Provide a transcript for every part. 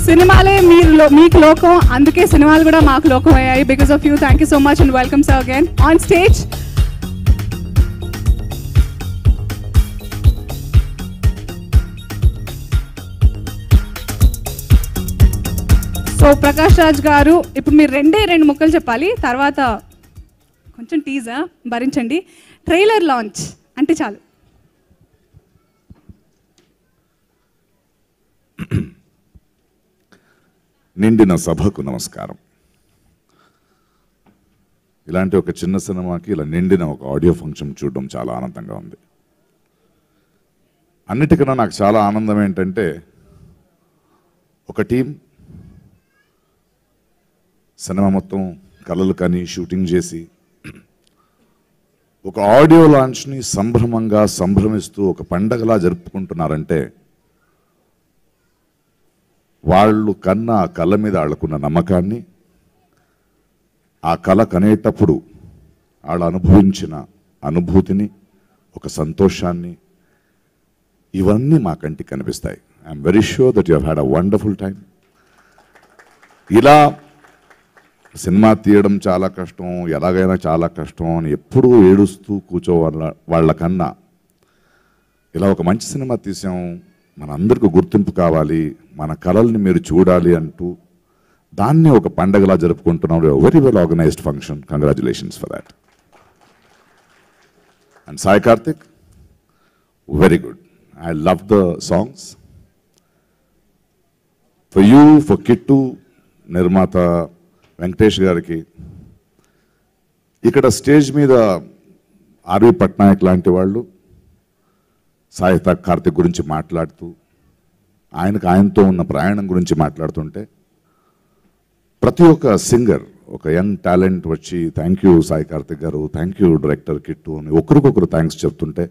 సినిమాలే మీకు లోకం, అందుకే సినిమాలు కూడా మాకు లోకం అయ్యాయి. Because of you. Thank you so much and welcome sir again on stage. So Prakash Raj గారు, ఇప్పుడు మీరు రెండు ముక్కలు చెప్పాలి, తర్వాత కొంచెం టీజర్ భరించండి. ట్రైలర్ లాంచ్ అంటే చాలు. నిండిన సభకు నమస్కారం. ఇలాంటి ఒక చిన్న సినిమాకి ఇలా నిండిన ఒక ఆడియో ఫంక్షన్ చూడడం చాలా ఆనందంగా ఉంది. అన్నిటికన్నా నాకు చాలా ఆనందం ఏంటంటే, ఒక టీం సినిమా మొత్తం కలలు కానీ షూటింగ్ చేసి ఒక ఆడియో లాంచ్ని సంభ్రమంగా సంభ్రమిస్తూ ఒక పండగలా జరుపుకుంటున్నారంటే, వాళ్ళు కన్నా ఆ కళ మీద వాళ్ళకున్న నమ్మకాన్ని, ఆ కళ కనేటప్పుడు వాళ్ళు అనుభవించిన అనుభూతిని, ఒక సంతోషాన్ని, ఇవన్నీ మా కంటికి కనిపిస్తాయి. I'm very sure that you had a wonderful time. ఇలా సినిమా తీయడం చాలా కష్టం, ఎలాగైనా చాలా కష్టం అని ఎప్పుడూ ఏడుస్తూ వాళ్ళకన్నా ఇలా ఒక మంచి సినిమా తీసాం, మనందరికీ గుర్తింపు కావాలి, మన కళల్ని మీరు చూడాలి అంటూ దాన్ని ఒక పండగలా జరుపుకుంటున్నాం. Very well organized function. Congratulations for that. And Sai Karthik, very good. I love the songs. For you, for Kittu, నిర్మాత వెంకటేష్ గారికి, ఇక్కడ స్టేజ్ మీద ఆర్వి పట్నాయక్ లాంటి వాళ్ళు సాయి కార్తిక్ గురించి మాట్లాడుతూ, ఆయనతో ఉన్న ప్రయాణం గురించి మాట్లాడుతుంటే, ప్రతి ఒక్క సింగర్, ఒక యంగ్ టాలెంట్ వచ్చి థ్యాంక్ యూ సాయి కార్తిక్ గారు, థ్యాంక్ యూ డైరెక్టర్ కిట్టు అని ఒకరికొకరు థ్యాంక్స్ చెప్తుంటే,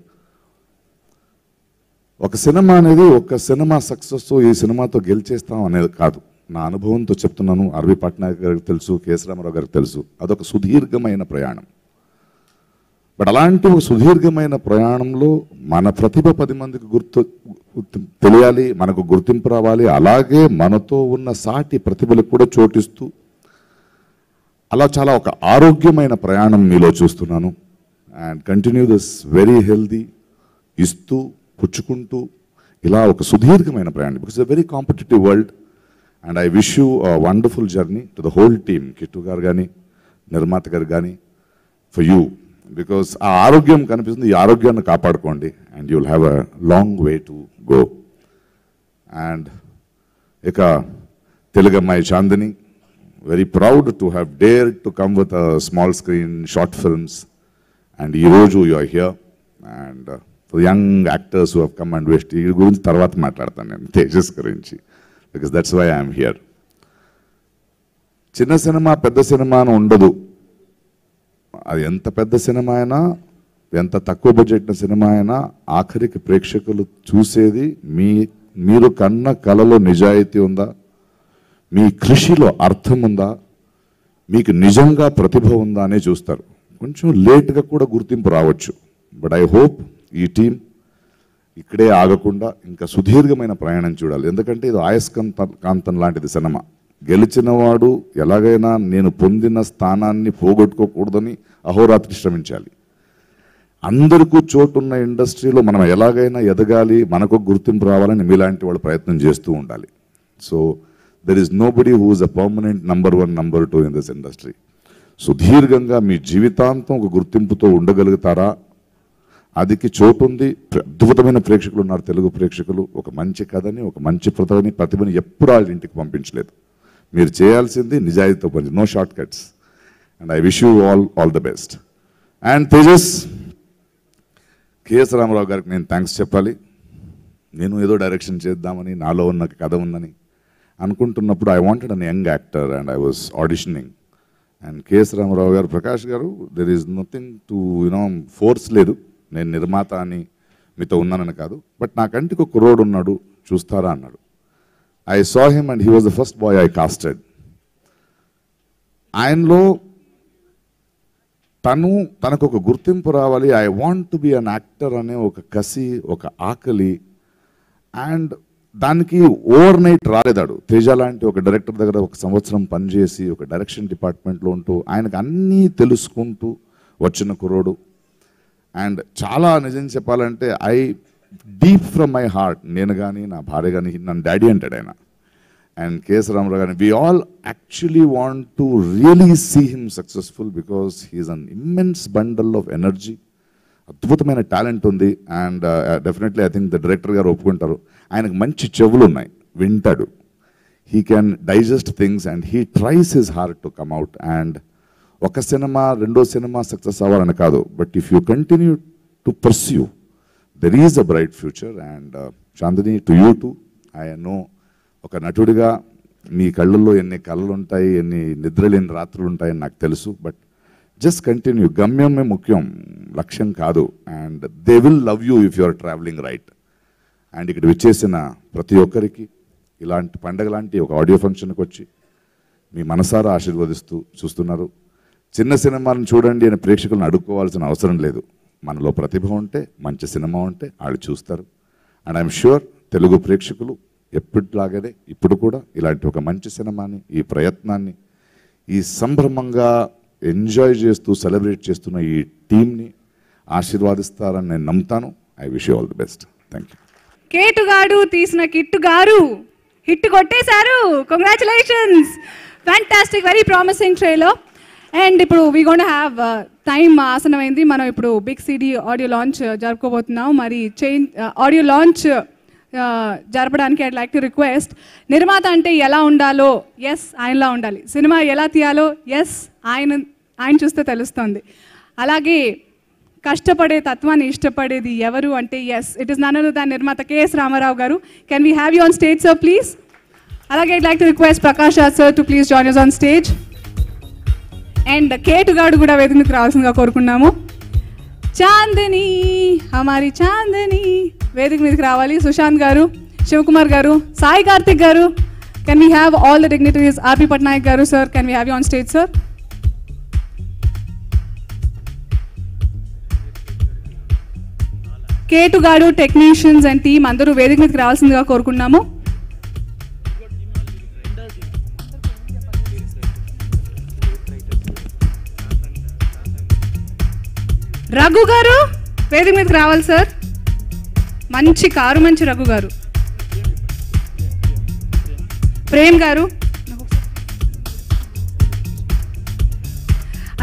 ఒక సినిమా అనేది ఒక సినిమా సక్సెస్ ఈ సినిమాతో గెలిచేస్తాం అనేది కాదు. నా అనుభవంతో చెప్తున్నాను. ఆర్వి పట్నాయక్ గారికి తెలుసు, కేఎస్ రామారావు గారికి తెలుసు. అదొక సుదీర్ఘమైన ప్రయాణం. బట్ అలాంటి ఒక సుదీర్ఘమైన ప్రయాణంలో మన ప్రతిభ 10 మందికి తెలియాలి, మనకు గుర్తింపు రావాలి. అలాగే మనతో ఉన్న సాటి ప్రతిభలకు కూడా చోటిస్తూ, అలా చాలా ఒక ఆరోగ్యమైన ప్రయాణం మీలో చూస్తున్నాను. And continue this very healthy, ఇస్తూ పుచ్చుకుంటూ ఇలా ఒక సుదీర్ఘమైన ప్రయాణం. Because a very competitive world. And I wish you a wonderful journey to the whole team, Kittu garu కానీ, నిర్మాత గారు కానీ, ఫర్ యూ. బికాస్ ఆ ఆరోగ్యం కనిపిస్తుంది, ఈ ఆరోగ్యాన్ని కాపాడుకోండి and you will have a long way to go. And ఇక తెలుగమ్మాయి Chandini, very proud to have dared to come with a small screen short films. And ఈరోజు you are here. And for young actors who have come and west, ఈ గురించి తర్వాత మాట్లాడతాను నేను, తేజస్ గురించి, because that's why I'm here. చిన్న cinema పెద్ద cinema అని ఉండదు. అది ఎంత పెద్ద సినిమా అయినా, ఎంత తక్కువ బడ్జెట్ సినిమా అయినా, ఆఖరికి ప్రేక్షకులు చూసేది మీరు కన్న కళలో నిజాయితీ ఉందా, మీ కృషిలో అర్థం ఉందా, మీకు నిజంగా ప్రతిభ ఉందా అనే చూస్తారు. కొంచెం లేట్గా కూడా గుర్తింపు రావచ్చు. బట్ ఐ హోప్ ఈ టీం ఇక్కడే ఆగకుండా ఇంకా సుదీర్ఘమైన ప్రయాణం చూడాలి. ఎందుకంటే ఇది ఆయస్కాంతం లాంటిది సినిమా. గెలిచిన వాడు ఎలాగైనా నేను పొందిన స్థానాన్ని పోగొట్టుకోకూడదని అహోరాత్రి శ్రమించాలి. అందరికీ చోటున్న ఇండస్ట్రీలో మనం ఎలాగైనా ఎదగాలి, మనకు గుర్తింపు రావాలని మీలాంటి వాళ్ళు ప్రయత్నం చేస్తూ ఉండాలి. So there is nobody who is a permanent number 1, number 2 in this industry. సుదీర్ఘంగా మీ జీవితాంతం ఒక గుర్తింపుతో ఉండగలుగుతారా? అదికి చోటు ఉంది. అద్భుతమైన ప్రేక్షకులు ఉన్నారు, తెలుగు ప్రేక్షకులు. ఒక మంచి కథని, ఒక మంచి ప్రతిభని ఎప్పుడు వాళ్ళ ఇంటికి పంపించలేదు. మీరు చేయాల్సింది నిజాయితీతో పని, no shortcuts. And I wish you all the best. And Tejas, K S Ramarao గారికి నేను థ్యాంక్స్ చెప్పాలి. నేను ఏదో డైరెక్షన్ చేద్దామని, నాలో ఉన్న కథ ఉందని అనుకుంటున్నప్పుడు I wanted an young actor and I was auditioning. And KS Ramarao గారు, ప్రకాష్ గారు, there is nothing to force లేదు. నేను నిర్మాత అని మీతో ఉన్నానని కాదు, బట్ నా కంటికి ఒక కుర్రోడు ఉన్నాడు, చూస్తారా అన్నాడు. I saw him and he was the first boy I casted. ఆయనలో తనకు ఒక గుర్తింపు రావాలి, I want to be an actor అనే ఒక కసి, ఒక ఆకలి. అండ్ దానికి ఓవర్ నైట్ రాలేదాడు. తేజ లాంటి ఒక డైరెక్టర్ దగ్గర 1 సంవత్సరం పనిచేసి ఒక డైరెక్షన్ డిపార్ట్మెంట్లో ఉంటూ ఆయనకు అన్నీ తెలుసుకుంటూ వచ్చిన కుర్రోడు. అండ్ చాలా నిజం చెప్పాలంటే డీప్ ఫ్రమ్ మై హార్ట్, నేను కానీ నా భార్య కానీ నన్ను డాడీ అంటాడు ఆయన. అండ్ కెఎస్ రామారావు కానీ we all actually want to really see him successful because he's an immense bundle of energy. అద్భుతమైన టాలెంట్ ఉంది. And definitely I think the director garu ఒప్పుకుంటారు. ఆయనకు మంచి చెవులు ఉన్నాయి, వింటాడు. He can digest things and he tries his heart to come out. And ఒక సినిమా రెండో సినిమా సక్సెస్ అవ్వాలని కాదు, but if you continue to pursue there is a bright future. And Chandini, to you to I know, ఒక నటుడిగా మీ కళ్ళల్లో ఎన్ని కళలు ఉంటాయి, ఎన్ని నిద్రలేని రాత్రులు ఉంటాయని నాకు తెలుసు. But just continue. గమ్యమే ముఖ్యం, లక్ష్యం కాదు. And they will love you if you are travelling right. And ఇక్కడ విచ్చేసిన ప్రతి ఒక్కరికి ఇలాంటి పండగ లాంటి ఒక ఆడియో ఫంక్షన్కి వచ్చి మీ మనసారా ఆశీర్వదిస్తూ చూస్తున్నారు. చిన్న సినిమాలను చూడండి అని ప్రేక్షకులను అడుక్కోవాల్సిన అవసరం లేదు. మనలో ప్రతిభ ఉంటే, మంచి సినిమా ఉంటే వాళ్ళు చూస్తారు. అండ్ ఐఎమ్ ష్యూర్ తెలుగు ప్రేక్షకులు ఎప్పటిలాగానే ఇప్పుడు కూడా ఇలాంటి ఒక మంచి సినిమాని, ఈ ప్రయత్నాన్ని, ఈ సంభ్రమంగా ఎంజాయ్ చేస్తూ సెలబ్రేట్ చేస్తున్న ఈ టీంని ఆశీర్వాదిస్తారని నేను నమ్ముతాను. I wish you all the best. Thank you. Ketu గారు తీసిన కిట్టు గారు హిట్ కొట్టేశారు. Congratulations, fantastic, very promising trailer. And ఇప్పుడు వీ గోన్ హ్యావ్ టైం ఆసనమైంది. మనం ఇప్పుడు బిగ్ సిటీ ఆడియో లాంచ్ జరుపుకోబోతున్నాం. మరి ఆడియో లాంచ్ జరపడానికి ఐడ్ లైక్ టు రిక్వెస్ట్, నిర్మాత అంటే ఎలా ఉండాలో ఎస్ ఆయనలా ఉండాలి, సినిమా ఎలా తీయాలో ఎస్ ఆయన చూస్తే తెలుస్తుంది. అలాగే కష్టపడే తత్వాన్ని ఇష్టపడేది ఎవరు అంటే yes it is none other than నిర్మాత కెఎస్ రామారావు గారు. Can we have you on stage sir please? అలాగే I'd like to request Prakash Raj sir to please join us on stage. And Ketu గారు కూడా వేదిక మీదకి రావాల్సిందిగా కోరుకున్నాము. చాందిని, హమారి చాందిని వేదిక మీదకి రావాలి. సుశాంత్ గారు, శివకుమార్ గారు, సాయి కార్తిక్ గారు, can we have all the dignitaries. RP Patnaik గారు sir, can we have you on stage sir? Ketu గారు, టెక్నీషియన్స్ అండ్ టీమ్ అందరూ వేదిక మీదకి రావాల్సిందిగా కోరుకున్నాము. రఘు గారు వేదిక మీదకి రావాలి సార్. మంచి కారు, మంచి రఘు గారు. ప్రేమ్ గారు,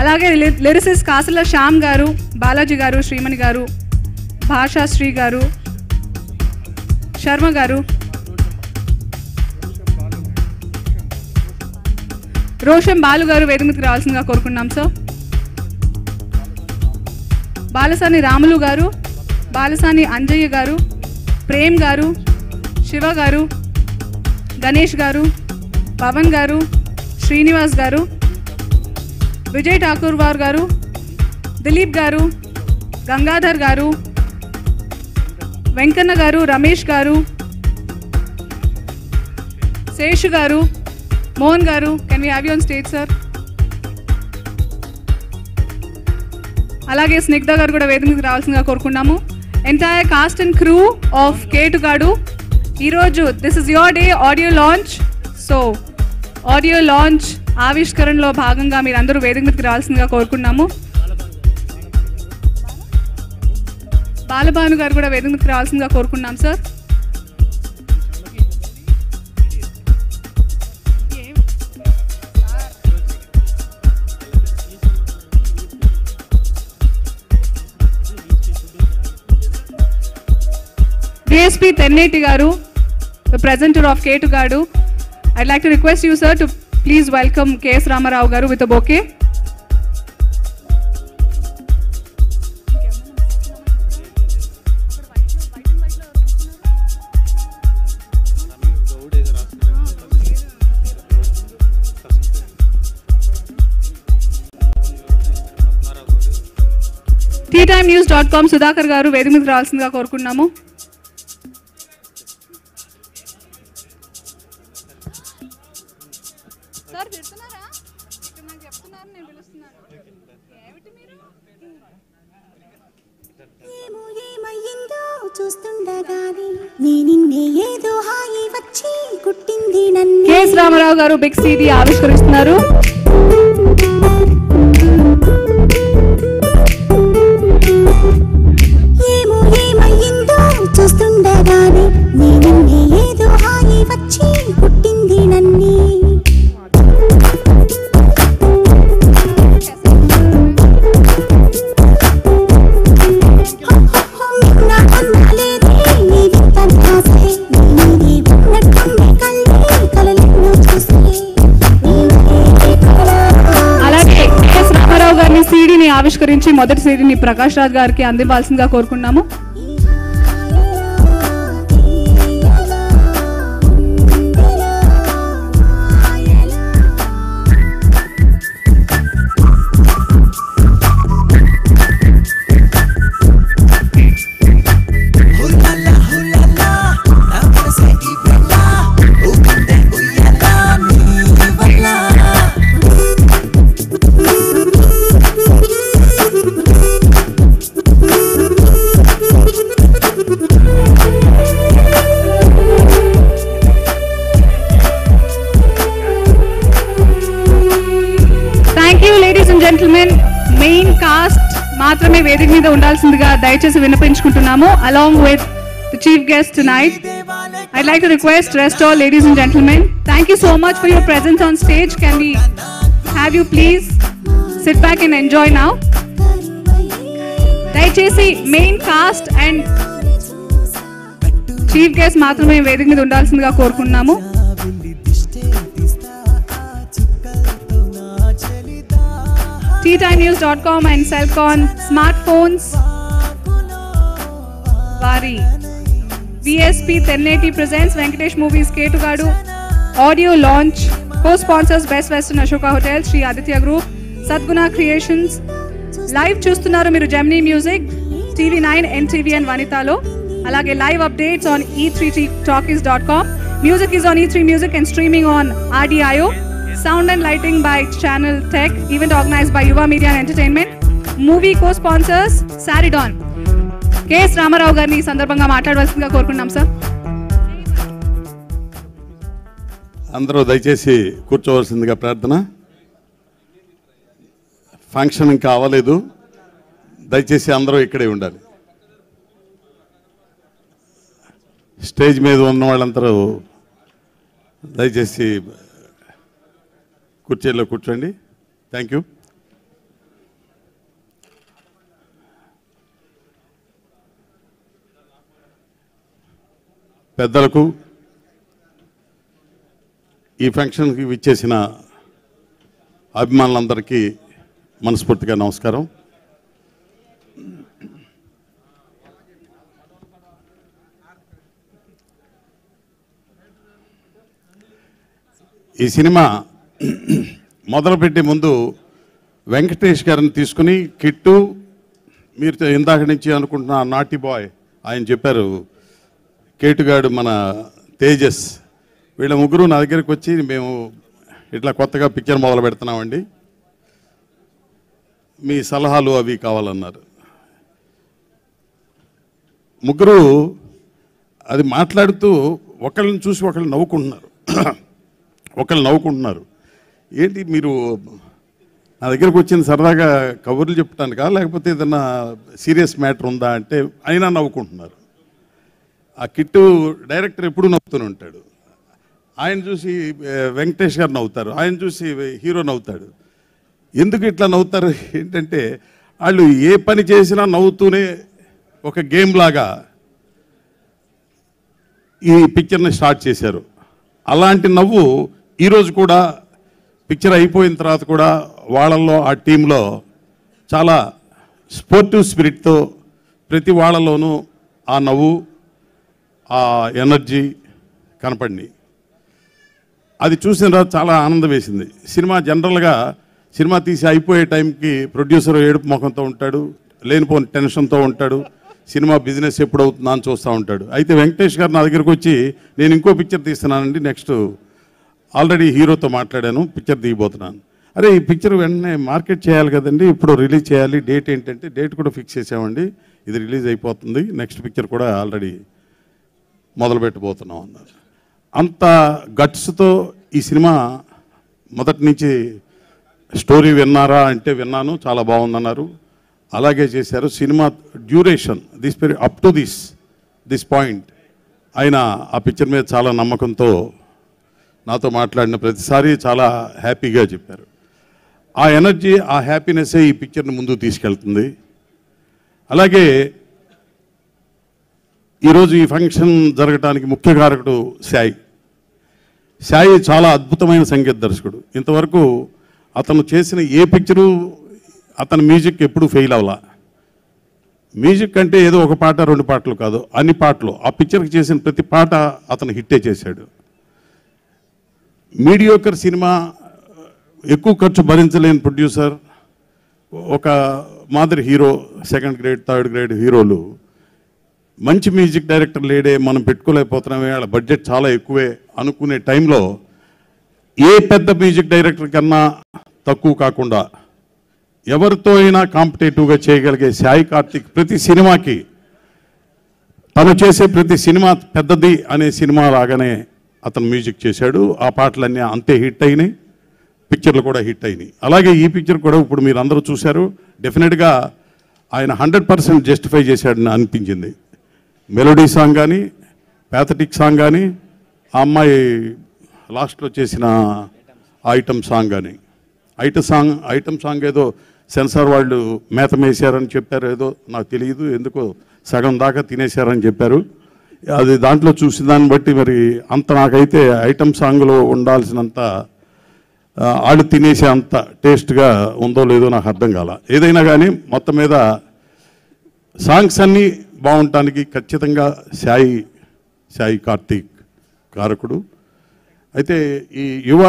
అలాగే లిరిసిస్ట్ కాసుల శ్యామ్ గారు, బాలాజీ గారు, శ్రీమణి గారు, భాషాశ్రీ గారు, శర్మ గారు, రోషన్ బాలు గారు వేదిక మీదకి రావాల్సిందిగా కోరుకున్నాం సార్. బాలసాని రాములు గారు, బాలసాని అంజయ్య గారు, ప్రేమ్ గారు, శివ గారు, గణేష్ గారు, పవన్ గారు, శ్రీనివాస్ గారు, విజయ్ ఠాకూర్ వార్ గారు, దిలీప్ గారు, గంగాధర్ గారు, వెంకన్న గారు, రమేష్ గారు, శేషు గారు, మోహన్ గారు, can we have you on stage sir? అలాగే స్నిగ్ధ గారు కూడా వేదిక మీదకి రావాల్సిందిగా కోరుకున్నాము. Entire cast and crew of Ketugadu, ఈరోజు this is your day audio launch. So audio launch ఆవిష్కరణలో భాగంగా మీరు అందరూ వేదిక మీదకి రావాల్సిందిగా కోరుకున్నాము. బాలభాను గారు కూడా వేదిక మీదకి రావాల్సిందిగా కోరుకున్నాం సార్. DSP తెన్నేటి గారు, the presenter of Ketu Gadu. I'd like to request you, sir, to please welcome K.S. Ramarao garu with a bouquet. TeaTimeNews.com Sudhakar garu వేదిక మీదకి రావాల్సిందిగా కోరుకున్నాము. సార్ తిడుతున్నారా? ఇక్కడ నాకు చెప్తున్నారు, నేను పిలుస్తున్నాను. ఏమిటి మీరు? ఏమో ఏమయ్యిందో చూస్తుండగా కెఎస్ రామారావు గారు బిగ్ సిడి ఆవిష్కరిస్తున్నారు. చూస్తుండగానే నిన్నే ఏదో హాయి వచ్చి పుట్టింది నన్ని. అలాగే కెఎస్ రామారావు గారిని సిడిని ఆవిష్కరించి మొదటి సిడిని ప్రకాష్ రాజ్ గారికి అందివ్వాల్సిందిగా కోరుకున్నాము. మెయిన్ కాస్ట్ మాత్రమే వేదిక మీద ఉండాల్సిందిగా దయచేసి విన్నపించుకుంటున్నాము. Along with the chief guest tonight, I'd like to request rest all ladies and gentlemen. Thank you so much for your presence on stage. Can we have you please sit back and enjoy now? దయచేసి main cost and chief guest మాత్రమే వేదిక మీద ఉండాల్సిందిగా కోరుకుంటున్నాము. teatimenews.com and Cellcon smartphones వారి VSP 1080 presents Venkatesh Movies Ketugadu audio launch. Co-sponsors Best Western Ashoka Hotel, Sri Aditya Group, Sadguna Creations. Live చూస్తున్నారు మీరు Gemini Music, TV9, NTV and Vanitalo. అలాగే live updates on e3talkies.com. Music is on E3 Music and streaming on RDIO. Sound and lighting by Channel Tech. Event organized by Yuva Media and Entertainment. Movie co-sponsors Saridon. K S Ramarao గారిని ఈ సందర్భంగా మాట్లాడవలసిందిగా కోరుకున్నాం sir. అందరూ దయచేసి కూర్చోవలసిందిగా ప్రార్థన. Function ఇంకా అవ్వలేదు, దయచేసి అందరూ ఇక్కడే ఉండాలి. స్టేజ్ మీద ఉన్న వాళ్ళందరూ దయచేసి కుర్చీలో కూర్చోండి. Thank you. పెద్దలకు, ఈ ఫంక్షన్కి విచ్చేసిన అభిమానులందరికీ మనస్ఫూర్తిగా నమస్కారం. ఈ సినిమా మొదలుపెట్టే ముందు వెంకటేష్ గారిని తీసుకుని కిట్టు, మీరు ఇందాక నుంచి అనుకుంటున్న నాటి బాయ్ ఆయన చెప్పారు, కేటుగాడు, మన తేజస్, వీళ్ళ ముగ్గురు నా దగ్గరికి వచ్చి మేము ఇట్లా కొత్తగా పిక్చర్ మొదలు పెడుతున్నామండి, మీ సలహాలు అవి కావాలన్నారు. ముగ్గురు అది మాట్లాడుతూ ఒకళ్ళని చూసి ఒకళ్ళు నవ్వుకుంటున్నారు. ఏంటి మీరు నా దగ్గరకు వచ్చింది సరదాగా కబుర్లు చెప్పడానికా లేకపోతే ఏదన్నా సీరియస్ మ్యాటర్ ఉందా అంటే అయినా నవ్వుకుంటున్నారు. ఆ కిట్టు డైరెక్టర్ ఎప్పుడు నవ్వుతూనే ఉంటాడు. ఆయన చూసి వెంకటేష్ గారు నవ్వుతారు, ఆయన చూసి హీరో నవ్వుతాడు. ఎందుకు ఇట్లా నవ్వుతారు ఏంటంటే వాళ్ళు ఏ పని చేసినా నవ్వుతూనే ఒక గేమ్ లాగా ఈ పిక్చర్ని స్టార్ట్ చేశారు. అలాంటి నవ్వు ఈరోజు కూడా పిక్చర్ అయిపోయిన తర్వాత కూడా వాళ్ళల్లో, ఆ టీంలో చాలా స్పోర్టివ్ స్పిరిట్తో ప్రతి వాళ్ళలోనూ ఆ నవ్వు, ఆ ఎనర్జీ కనపడి అది చూసిన తర్వాత చాలా ఆనందం వేసింది. సినిమా జనరల్గా సినిమా తీసి అయిపోయే టైంకి ప్రొడ్యూసర్ ఏడుపు ముఖంతో ఉంటాడు, లేనిపోని టెన్షన్తో ఉంటాడు, సినిమా బిజినెస్ ఎప్పుడు అవుతుందా అని చూస్తూ ఉంటాడు. అయితే వెంకటేష్ గారు నా దగ్గరికి వచ్చి, నేను ఇంకో పిక్చర్ తీస్తున్నానండి, నెక్స్ట్ ఆల్రెడీ హీరోతో మాట్లాడాను, పిక్చర్ తీయబోతున్నాను. అరే ఈ పిక్చర్ వెంటనే మార్కెట్ చేయాలి కదండి, ఇప్పుడు రిలీజ్ చేయాలి, డేట్ ఏంటంటే డేట్ కూడా ఫిక్స్ చేసామండి, ఇది రిలీజ్ అయిపోతుంది, నెక్స్ట్ పిక్చర్ కూడా ఆల్రెడీ మొదలుపెట్టబోతున్నాం అన్నారు. అంత గట్స్తో ఈ సినిమా మొదటి నుంచి స్టోరీ విన్నారా అంటే విన్నాను, చాలా బాగుందన్నారు. అలాగే చేశారు. Cinema duration up to this point ఆయన ఆ పిక్చర్ మీద చాలా నమ్మకంతో నాతో మాట్లాడిన ప్రతిసారి చాలా హ్యాపీగా చెప్పారు. ఆ ఎనర్జీ, ఆ హ్యాపీనెస్సే ఈ పిక్చర్ని ముందుకు తీసుకెళ్తుంది. అలాగే ఈరోజు ఈ ఫంక్షన్ జరగడానికి ముఖ్య కారకుడు సాయి చాలా అద్భుతమైన సంగీత దర్శకుడు. ఇంతవరకు అతను చేసిన ఏ పిక్చరు అతని మ్యూజిక్ ఎప్పుడు ఫెయిల్ అవ్వాల. మ్యూజిక్ అంటే ఏదో ఒక పాట 2 పాటలు కాదు, అన్ని పాటలు. ఆ పిక్చర్కి చేసిన ప్రతి పాట అతను హిట్టే చేశాడు. మీడియోకర్ సినిమా, ఎక్కువ ఖర్చు భరించలేని ప్రొడ్యూసర్, ఒక మాదిరి hero, 2nd grade 3rd grade హీరోలు, మంచి మ్యూజిక్ డైరెక్టర్ లేడే, మనం పెట్టుకోలేకపోతున్నామే, వాళ్ళ బడ్జెట్ చాలా ఎక్కువే అనుకునే టైంలో ఏ పెద్ద మ్యూజిక్ డైరెక్టర్ కన్నా తక్కువ కాకుండా ఎవరితో అయినా కాంపిటేటివ్గా చేయగలిగే సాయి కార్తిక్ ప్రతి సినిమాకి తను చేసే ప్రతి సినిమా పెద్దది అనే సినిమా లాగానే అతను మ్యూజిక్ చేశాడు. ఆ పాటలన్నీ అంతే హిట్ అయినాయి, పిక్చర్లు కూడా హిట్ అయినాయి. అలాగే ఈ పిక్చర్ కూడా ఇప్పుడు మీరు అందరూ చూశారు. డెఫినెట్గా ఆయన 100% జస్టిఫై చేశాడని అనిపించింది. మెలోడీ సాంగ్ కానీ, ప్యాథటిక్ సాంగ్ కానీ, ఆ అమ్మాయి లాస్ట్లో చేసిన ఐటమ్ సాంగ్ కానీ, ఐటమ్ సాంగ్ ఏదో సెన్సార్ వాళ్ళు మేతమేశారని చెప్పారు, ఏదో నాకు తెలియదు, ఎందుకో సగం దాకా తినేశారని చెప్పారు. అది దాంట్లో చూసిన దాన్ని బట్టి మరి అంత నాకైతే ఐటమ్ సాంగ్లో ఉండాల్సినంత వాళ్ళు తినేసే అంత టేస్ట్గా ఉందో లేదో నాకు అర్థం కాల. ఏదైనా కానీ మొత్తం మీద సాంగ్స్ అన్నీ బాగుండటానికి ఖచ్చితంగా సాయి కార్తిక్ కారకుడు. అయితే ఈ యువ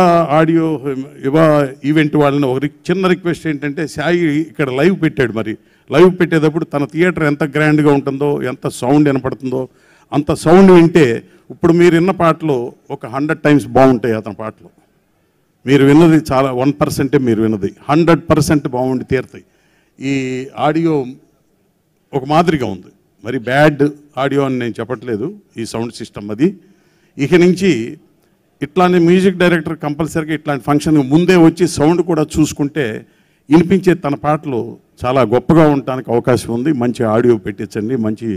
ఈవెంట్ వాళ్ళని ఒక చిన్న రిక్వెస్ట్ ఏంటంటే, సాయి ఇక్కడ లైవ్ పెట్టాడు. మరి లైవ్ పెట్టేటప్పుడు తన థియేటర్ ఎంత గ్రాండ్గా ఉంటుందో, ఎంత సౌండ్ వినపడుతుందో, అంత సౌండ్ వింటే ఇప్పుడు మీరు విన్న పాటలు ఒక 100 టైమ్స్ బాగుంటాయి. అతని పాటలు మీరు విన్నది చాలా 1%, మీరు విన్నది 100% బాగుండి తీరుతాయి. ఈ ఆడియో ఒక మాదిరిగా ఉంది. మరి బ్యాడ్ ఆడియో అని నేను చెప్పట్లేదు, ఈ సౌండ్ సిస్టమ్ అది. ఇక నుంచి ఇట్లాంటి మ్యూజిక్ డైరెక్టర్ కంపల్సరీగా ఇట్లాంటి ఫంక్షన్ ముందే వచ్చి సౌండ్ కూడా చూసుకుంటే వినిపించే తన పాటలు చాలా గొప్పగా ఉండటానికి అవకాశం ఉంది. మంచి ఆడియో పెట్టించండి, మంచి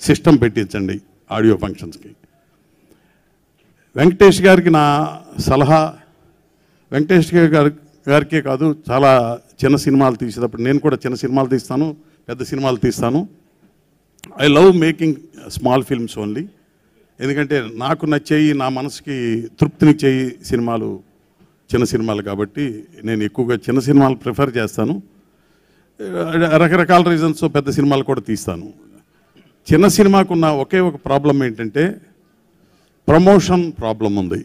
సిస్టమ్ పెట్టించండి ఆడియో ఫంక్షన్స్కి. వెంకటేష్ గారికి నా సలహా, వెంకటేష్ గారికే కాదు, చాలా చిన్న సినిమాలు తీసేటప్పుడు, నేను కూడా చిన్న సినిమాలు తీస్తాను, పెద్ద సినిమాలు తీస్తాను. I love making small films only. ఎందుకంటే నాకు నచ్చేయి, నా మనసుకి తృప్తినిచ్చేయి సినిమాలు చిన్న సినిమాలు కాబట్టి నేను ఎక్కువగా చిన్న సినిమాలు ప్రిఫర్ చేస్తాను. రకరకాల రీజన్స్ పెద్ద సినిమాలు కూడా తీస్తాను. చిన్న సినిమాకున్న ఒకే ఒక ప్రాబ్లం ఏంటంటే ప్రమోషన్ ప్రాబ్లం ఉంది.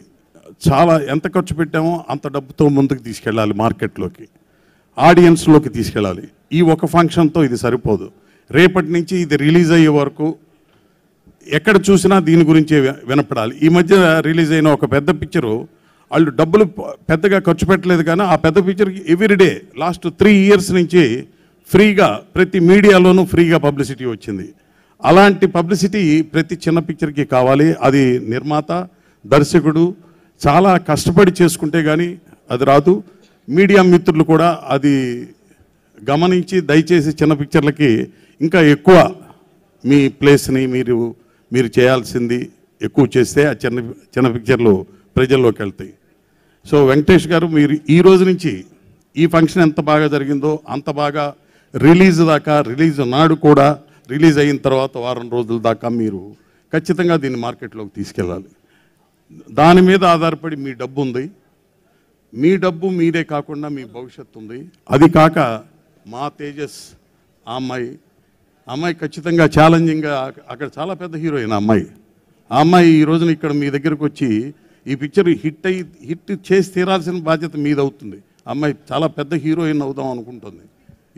చాలా ఎంత ఖర్చు పెట్టామో అంత డబ్బుతో ముందుకు తీసుకెళ్ళాలి, మార్కెట్లోకి, ఆడియన్స్లోకి తీసుకెళ్ళాలి. ఈ ఒక ఫంక్షన్తో ఇది సరిపోదు. రేపటి నుంచి ఇది రిలీజ్ అయ్యే వరకు ఎక్కడ చూసినా దీని గురించే వినపడాలి. ఈ మధ్య రిలీజ్ అయిన ఒక పెద్ద పిక్చరు వాళ్ళు డబ్బులు పెద్దగా ఖర్చు పెట్టలేదు, కానీ ఆ పెద్ద పిక్చర్కి ఎవ్రీడే లాస్ట్ 3 years నుంచి ఫ్రీగా ప్రతి మీడియాలోనూ ఫ్రీగా పబ్లిసిటీ వచ్చింది. అలాంటి పబ్లిసిటీ ప్రతి చిన్న పిక్చర్కి కావాలి. అది నిర్మాత, దర్శకుడు చాలా కష్టపడి చేసుకుంటే కానీ అది రాదు. మీడియా మిత్రులు కూడా అది గమనించి దయచేసి చిన్న పిక్చర్లకి ఇంకా ఎక్కువ మీ ప్లేస్ని మీరు చేయాల్సింది ఎక్కువ చేస్తే ఆ చిన్న పిక్చర్లు ప్రజల్లోకి వెళ్తాయి. సో వెంకటేష్ గారు, మీరు ఈ రోజు నుంచి ఈ ఫంక్షన్ ఎంత బాగా జరిగిందో అంత బాగా రిలీజ్ దాకా, రిలీజ్ నాడు కూడా, రిలీజ్ అయిన తర్వాత వారం రోజుల దాకా మీరు ఖచ్చితంగా దీన్ని మార్కెట్లోకి తీసుకెళ్ళాలి. దాని మీద ఆధారపడి మీ డబ్బు ఉంది. మీ డబ్బు మీరే కాకుండా మీ భవిష్యత్తు ఉంది. అది కాక మా తేజస్ ఆ అమ్మాయి ఖచ్చితంగా ఛాలెంజింగ్గా, అక్కడ చాలా పెద్ద హీరోయిన్ ఆ అమ్మాయి ఈ రోజున ఇక్కడ మీ దగ్గరకు వచ్చి ఈ పిక్చర్ హిట్ చేసి తీరాల్సిన బాధ్యత మీద అవుతుంది. అమ్మాయి చాలా పెద్ద హీరోయిన్ అవుదాం అనుకుంటుంది,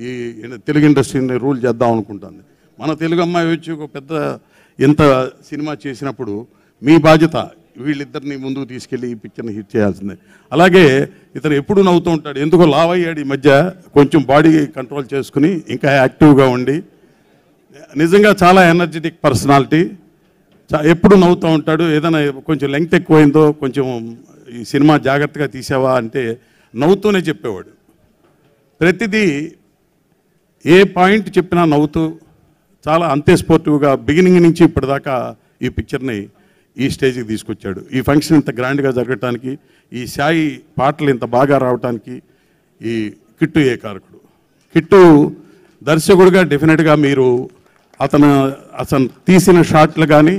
ఈ తెలుగు ఇండస్ట్రీని రూల్ చేద్దాం అనుకుంటుంది. మన తెలుగు అమ్మాయి వచ్చి ఒక పెద్ద ఎంత సినిమా చేసినప్పుడు మీ బాధ్యత వీళ్ళిద్దరిని ముందుకు తీసుకెళ్ళి ఈ పిక్చర్ని హిట్ చేయాల్సిందే. అలాగే ఇతను ఎప్పుడు నవ్వుతూ ఉంటాడు, ఎందుకో లావ్ అయ్యాడు ఈ మధ్య, కొంచెం బాడీ కంట్రోల్ చేసుకుని ఇంకా యాక్టివ్గా ఉండి, నిజంగా చాలా ఎనర్జెటిక్ పర్సనాలిటీ. ఎప్పుడు నవ్వుతూ ఉంటాడు. ఏదైనా కొంచెం లెంగ్త్ ఎక్కువైందో కొంచెం ఈ సినిమా జాగ్రత్తగా తీసావా అంటే నవ్వుతూనే చెప్పేవాడు. ప్రతిదీ ఏ పాయింట్ చెప్పినా నవ్వుతూ చాలా అంతే స్పోర్టివ్గా బిగినింగ్ నుంచి ఇప్పటిదాకా ఈ పిక్చర్ని ఈ స్టేజ్కి తీసుకొచ్చాడు. ఈ ఫంక్షన్ ఇంత గ్రాండ్గా జరగటానికి, ఈ సాయి పాటలు ఇంత బాగా రావటానికి ఈ కిట్టు ఏ కారకుడు. కిట్టు దర్శకుడుగా డెఫినెట్గా మీరు అతను తీసిన షాట్లు కానీ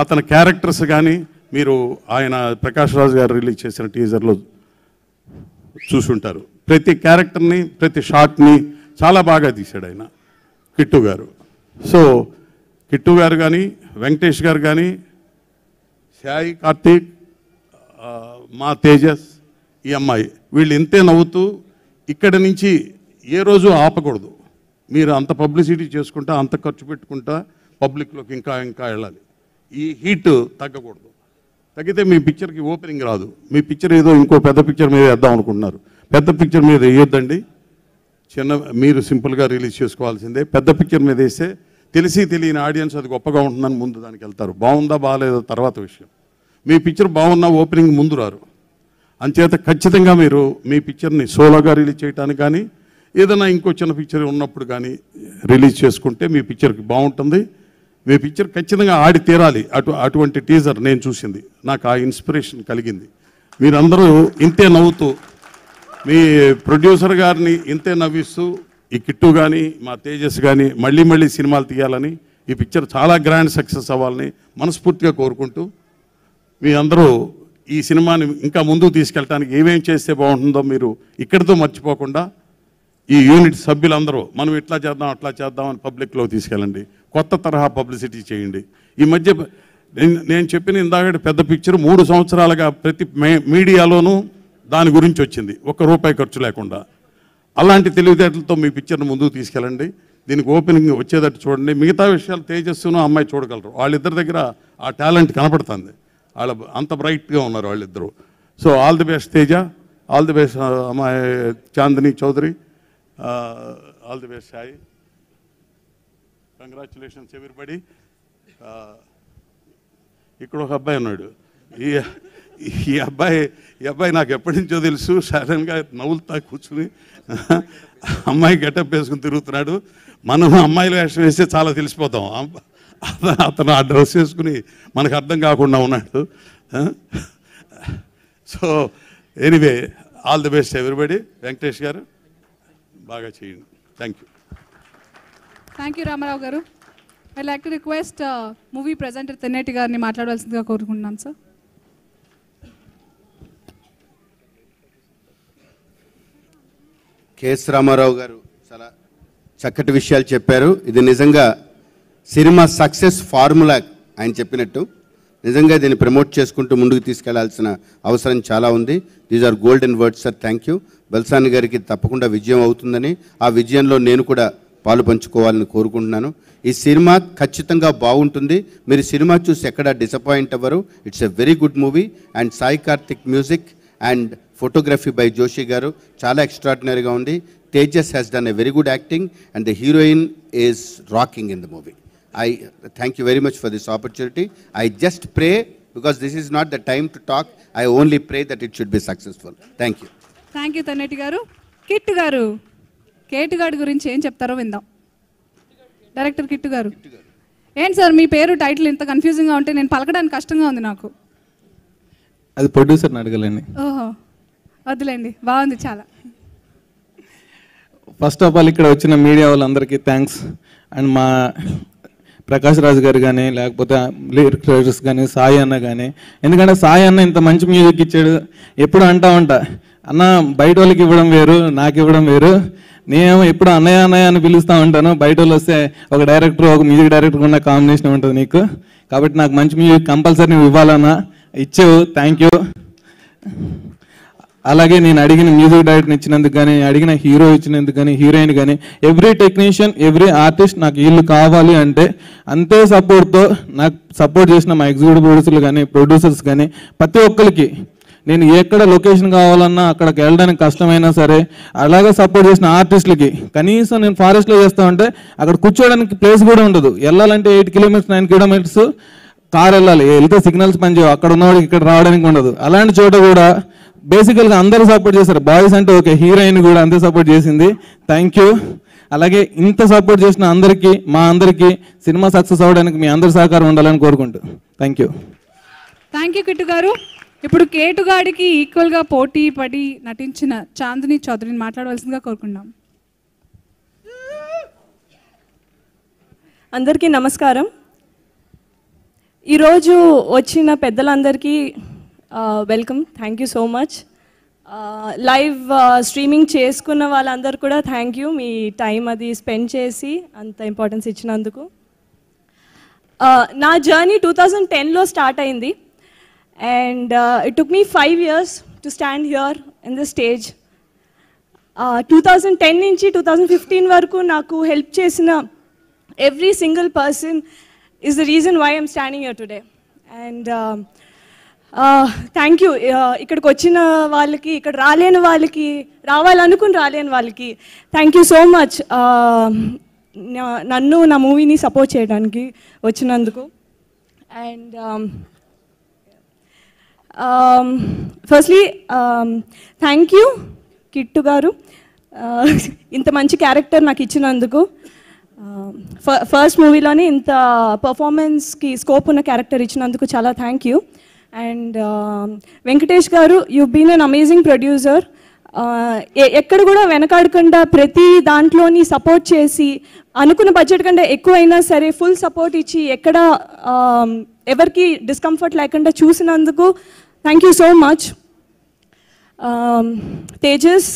అతని క్యారెక్టర్స్ కానీ మీరు ఆయన ప్రకాష్ రాజ్ గారు రిలీజ్ చేసిన టీజర్లో చూసుంటారు. ప్రతి క్యారెక్టర్ని ప్రతి షాట్ని చాలా బాగా తీశాడు ఆయన కిట్టు గారు. సో కిట్టు గారు కానీ వెంకటేష్ గారు కానీ సాయి కార్తీక్ మా తేజస్ ఈ అమ్మాయి వీళ్ళు ఇంతే నవ్వుతూ ఇక్కడి నుంచి ఏ రోజు ఆపకూడదు. మీరు అంత పబ్లిసిటీ చేసుకుంటా అంత ఖర్చు పెట్టుకుంటా పబ్లిక్లోకి ఇంకా వెళ్ళాలి. ఈ హీట్ తగ్గకూడదు. తగ్గితే మీ పిక్చర్కి ఓపెనింగ్ రాదు. మీ పిక్చర్ ఏదో ఇంకో పెద్ద పిక్చర్ మీద వేద్దాం అనుకుంటున్నారు. పెద్ద పిక్చర్ మీద వేయొద్దండి. మీరు సింపుల్గా రిలీజ్ చేసుకోవాల్సిందే. పెద్ద పిక్చర్ మీద వేస్తే తెలియని ఆడియన్స్ అది గొప్పగా ఉంటుందని ముందు దానికి వెళ్తారు. బాగుందా బాగాలేదో తర్వాత విషయం. మీ పిక్చర్ బాగున్నా ఓపెనింగ్ ముందు రారు. అంచేత ఖచ్చితంగా మీరు మీ పిక్చర్ని సోలోగా రిలీజ్ చేయడానికి కానీ ఏదైనా ఇంకో చిన్న పిక్చర్ ఉన్నప్పుడు కానీ రిలీజ్ చేసుకుంటే మీ పిక్చర్కి బాగుంటుంది. మీ పిక్చర్ ఖచ్చితంగా ఆడి తీరాలి. అటువంటి టీజర్ నేను చూసింది, నాకు ఆ ఇన్స్పిరేషన్ కలిగింది. మీరందరూ ఇంతే నవ్వుతూ మీ ప్రొడ్యూసర్ గారిని ఇంతే నవ్విస్తూ ఈ కిట్టు కానీ మా తేజస్ కానీ మళ్ళీ సినిమాలు తీయాలని, ఈ పిక్చర్ చాలా గ్రాండ్ సక్సెస్ అవ్వాలని మనస్ఫూర్తిగా కోరుకుంటూ మీ అందరూ ఈ సినిమాని ఇంకా ముందుకు తీసుకెళ్ళడానికి ఏమేం చేస్తే బాగుంటుందో మీరు ఇక్కడితో మర్చిపోకుండా ఈ యూనిట్ సభ్యులందరూ మనం ఇట్లా చేద్దాం అట్లా చేద్దాం అని పబ్లిక్లో తీసుకెళ్ళండి. కొత్త తరహా పబ్లిసిటీ చేయండి. ఈ మధ్య నేను చెప్పిన ఇందాక పెద్ద పిక్చర్ 3 సంవత్సరాలుగా ప్రతి మీడియాలోనూ దాని గురించి వచ్చింది, ₹1 ఖర్చు లేకుండా. అలాంటి తెలివితేటలతో మీ పిక్చర్ని ముందుకు తీసుకెళ్ళండి. దీనికి ఓపెనింగ్ వచ్చేటట్టు చూడండి. మిగతా విషయాలు తేజస్సును అమ్మాయి చూడగలరు. వాళ్ళిద్దరి దగ్గర ఆ టాలెంట్ కనపడుతుంది. వాళ్ళ అంత బ్రైట్గా ఉన్నారు వాళ్ళిద్దరూ. So all the best Teja, all the best అమ్మాయి Chandini Chowdary, all the best Sai. Congratulations everybody. ఇక్కడ ఒక అబ్బాయి ఉన్నాడు. ఈ అబ్బాయి నాకు ఎప్పటి నుంచో తెలుసు. సడన్గా నవ్వులుతా కూర్చుని అమ్మాయి గెటప్ వేసుకుని తిరుగుతున్నాడు. మనం అమ్మాయిలు వేషం వేస్తే చాలా తెలిసిపోతాం. అతను ఆ డ్రెస్ వేసుకుని మనకు అర్థం కాకుండా ఉన్నాడు. So anyway all the best everybody. Venkatesh గారు బాగా చేయండి. థ్యాంక్ యూ రామారావు గారు. I like to request movie presenter Tenneti గారిని మాట్లాడవలసిందిగా కోరుకుంటున్నాను సార్. కెఎస్ రామారావు గారు చాలా చక్కటి విషయాలు చెప్పారు. ఇది నిజంగా సినిమా సక్సెస్ ఫార్ములా ఆయన చెప్పినట్టు. నిజంగా దీన్ని ప్రమోట్ చేసుకుంటూ ముందుకు తీసుకెళ్లాల్సిన అవసరం చాలా ఉంది. These are golden words sir. Thank you. Balsani గారికి తప్పకుండా విజయం అవుతుందని, ఆ విజయంలో నేను కూడా పాలు పంచుకోవాలని కోరుకుంటున్నాను. ఈ సినిమా ఖచ్చితంగా బాగుంటుంది. మీరు సినిమా చూసి ఎక్కడ డిసప్పాయింట్ అవ్వరు. It's a very good movie. And Sai Karthik music and photography by Joshi గారు చాలా ఎక్స్ట్రాడినరీగా ఉంది. Tejas has done a very good acting and the heroine is rocking in the movie. I thank you very much for this opportunity. I just pray, because this is not the time to talk, I only pray that it should be successful. Thank you. Thank you Tanneti గారు. కిట్టు గారు, కేటు గారి గురించి ఏం చెప్తారో విందాం. Director kit గారు, ఏంటి sir మీ పేరు టైటిల్ ఇంత కన్ఫ్యూజింగ్గా ఉంటే నేను పలకడానికి కష్టంగా ఉంది నాకు. అది ప్రొడ్యూసర్ని అడగలండి. ఓహో వద్దులేండి, బాగుంది చాలా. ఫస్ట్ ఆఫ్ ఆల్ ఇక్కడ వచ్చిన మీడియా వాళ్ళందరికీ థ్యాంక్స్. అండ్ మా ప్రకాష్ రాజ్ గారు కానీ, లేకపోతే లిరిక్ రైటర్స్ కానీ, సాయి అన్న కానీ. ఎందుకంటే సాయి అన్న ఇంత మంచి మ్యూజిక్ ఇచ్చాడు. ఎప్పుడు అంటా ఉంటా, అన్న బయట వాళ్ళకి ఇవ్వడం వేరు, నాకు ఇవ్వడం వేరు. నేనేమో ఎప్పుడు అన్నయ్య అని పిలుస్తూ ఉంటాను. బయట వాళ్ళు వస్తే ఒక డైరెక్టర్, ఒక మ్యూజిక్ డైరెక్టర్ ఉన్న కాంబినేషన్ ఉంటుంది నీకు. కాబట్టి నాకు మంచి మ్యూజిక్ కంపల్సరీ నువ్వు ఇవ్వాలన్నా. ఇచ్చావు, థ్యాంక్ యూ. అలాగే నేను అడిగిన మ్యూజిక్ డైరెక్టర్ని ఇచ్చినందుకు కానీ, అడిగిన హీరో ఇచ్చినందుకు కానీ, హీరోయిన్ కానీ, ఎవ్రీ టెక్నీషియన్, ఎవ్రీ ఆర్టిస్ట్ నాకు వీళ్ళు కావాలి అంటే అంతే సపోర్ట్తో నాకు సపోర్ట్ చేసిన మా ఎగ్జిక్యూటివ్ ప్రొడ్యూసర్లు కానీ, ప్రొడ్యూసర్స్ కానీ, ప్రతి ఒక్కరికి నేను ఎక్కడ లొకేషన్ కావాలన్నా అక్కడికి వెళ్ళడానికి కష్టమైనా సరే అలాగే సపోర్ట్ చేసిన ఆర్టిస్టులకి. కనీసం నేను ఫారెస్ట్లో చేస్తా ఉంటే అక్కడ కూర్చోవడానికి ప్లేస్ కూడా ఉండదు. వెళ్ళాలంటే 8 కిలోమీటర్స్ 9 కిలోమీటర్స్ కార్ వెళ్ళాలి, వెళ్తే సిగ్నల్స్ పనిచేయవు, అక్కడ ఉన్నవాడికి ఇక్కడ రావడానికి ఉండదు. అలాంటి చోట కూడా బేసికల్గా అందరూ సపోర్ట్ చేశారు. బాయ్స్ అంటే ఓకే, హీరోయిన్ కూడా అంతే సపోర్ట్ చేసింది. Thank you. అలాగే ఇంత సపోర్ట్ చేసిన అందరికీ, మా అందరికీ సినిమా సక్సెస్ అవ్వడానికి మీ అందరి సహకారం ఉండాలని కోరుకుంటూ thank you. Thank you Kittu garu. ఇప్పుడు కేటుగాడికి ఈక్వల్గా పోటీ పడి నటించిన చాందిని చౌదరిని మాట్లాడవలసిందిగా కోరుకుందాం. అందరికీ నమస్కారం. ఈరోజు వచ్చిన పెద్దలందరికీ welcome, thank you so much. Live streaming చేసుకున్న వాళ్ళందరూ కూడా థ్యాంక్ యూ, మీ టైం అది స్పెండ్ చేసి అంత ఇంపార్టెన్స్ ఇచ్చినందుకు. నా జర్నీ 2010లో స్టార్ట్ అయింది and it took me 5 years to stand here in the stage. 2010 నుంచి 2015 వరకు నాకు హెల్ప్ చేసిన every single person is the reason why I'm standing here today. And thank you. ఇక్కడికి వచ్చిన వాళ్ళకి, ఇక్కడ రాలేని వాళ్ళకి, రావాలనుకుని రాలేని వాళ్ళకి థ్యాంక్ యూ సో మచ్ నన్ను నా మూవీని సపోర్ట్ చేయడానికి వచ్చినందుకు. And firstly thank you Kittu garu, ఇంత మంచి క్యారెక్టర్ నాకు ఇచ్చినందుకు. ఫస్ట్ మూవీలోనే ఇంత పర్ఫార్మెన్స్కి స్కోప్ ఉన్న క్యారెక్టర్ ఇచ్చినందుకు చాలా thank you. And Venkatesh garu, you been an amazing producer. ఎక్కడ కూడా వెనకాడకుండా ప్రతి దాంట్లోని సపోర్ట్ చేసి, అనుకున్న బడ్జెట్ కంటే ఎక్కువైనా సరే ఫుల్ సపోర్ట్ ఇచ్చి, ఎక్కడ ఎవరికి డిస్కంఫర్ట్ లేకుండా చూసినందుకు thank you so much. Tejas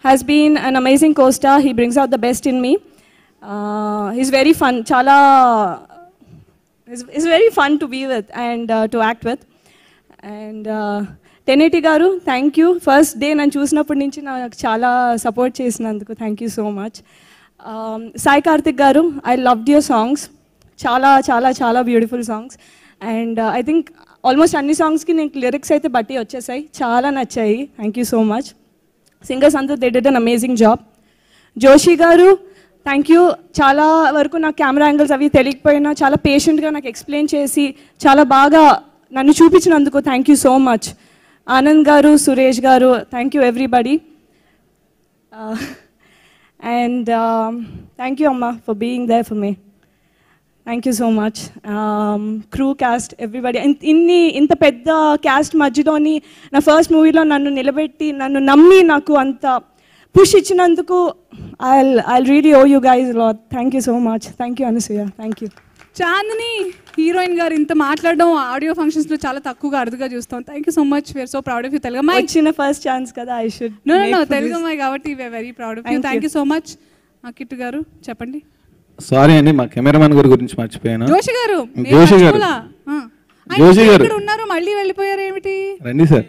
has been an amazing co-star. He brings out the best in me. He's very fun, chala is very fun to be with and to act with. And 1080 garu, thank you. First day nan chusinappudi nunchi naaku chala support chesinanduku thank you so much. Sai Karthik garu, I loved your songs, chala beautiful songs. And I think almost anni songs ki neenku lyrics aithe batti vachesai, chala nachayi. Thank you so much. Singers andu they did an amazing job. Joshi garu, thank you. చాలా వరకు నాకు camera angles అవి తెలియకపోయినా చాలా పేషెంట్గా నాకు explain చేసి చాలా బాగా నన్ను చూపించినందుకు thank you so much. Anand గారు, సురేష్ గారు, thank you everybody. And thank you అమ్మ for being there for me. Thank you so much. Crew cast everybody, ఇంత పెద్ద క్యాస్ట్ మధ్యలోని నా ఫస్ట్ మూవీలో నన్ను నిలబెట్టి, నన్ను నమ్మి నాకు అంత పుష్ ఇచ్చినందుకు I'll really owe you guys a lot. Thank you so much. Thank you Anasuya. Thank you. Chandini heroine garu ఇంత మాట్లాడడం ఆడియో ఫంక్షన్స్లో చాలా తక్కువగా అరుదుగా చూస్తాం. Thank you so much. We're so proud of you. Telugu అమ్మాయి వచ్చిన ఫస్ట్ ఛాన్స్ కదా, ఐ షుడ్ నో తెలుగు అమ్మాయి కాబట్టి we're very proud of you. Thank you so much. Kittu garu చెప్పండి. సారీ అండి, మా కెమెరామెన్ గారి గురించి మర్చిపోయాను. జోషి గారు, జోషి గారు, జోషి గారు ఇక్కడ ఉన్నారు, మళ్ళీ వెళ్ళిపోయారు ఏమిటి? రండి సార్.